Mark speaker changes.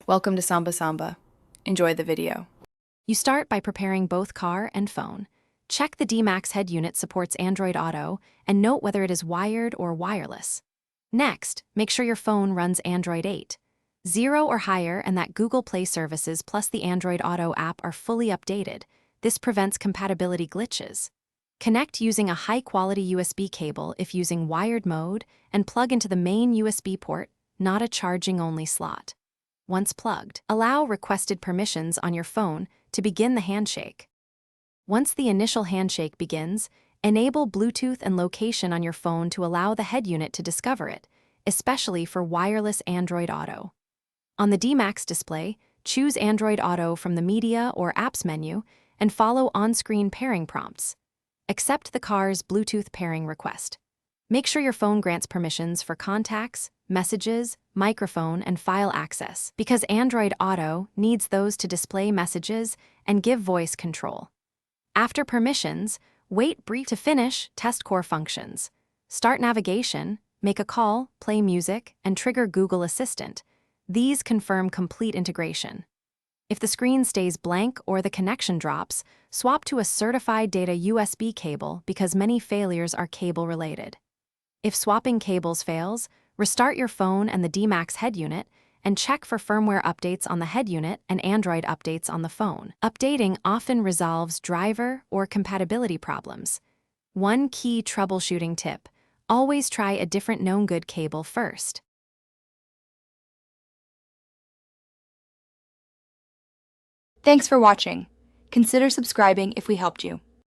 Speaker 1: Welcome to Samba Samba. Enjoy the video.
Speaker 2: You start by preparing both car and phone. Check the D'Max head unit supports Android Auto and note whether it is wired or wireless. Next, make sure your phone runs Android 8, 0 or higher, and that Google Play services plus the Android Auto app are fully updated. This prevents compatibility glitches. Connect using a high-quality USB cable if using wired mode and plug into the main USB port, not a charging-only slot. Once plugged, allow requested permissions on your phone to begin the handshake. Once the initial handshake begins, enable Bluetooth and location on your phone to allow the head unit to discover it, especially for wireless Android Auto. On the D'Max display, choose Android Auto from the Media or Apps menu and follow on-screen pairing prompts. Accept the car's Bluetooth pairing request. Make sure your phone grants permissions for contacts, messages, microphone, and file access, because Android Auto needs those to display messages and give voice control. After permissions, wait brief to finish test core functions. Start navigation, make a call, play music, and trigger Google Assistant. These confirm complete integration. If the screen stays blank or the connection drops, swap to a certified data USB cable because many failures are cable-related. If swapping cables fails, restart your phone and the D'Max head unit and check for firmware updates on the head unit and Android updates on the phone. Updating often resolves driver or compatibility problems. One key troubleshooting tip: always try a different known good cable first.
Speaker 1: Thanks for watching. Consider subscribing if we helped you.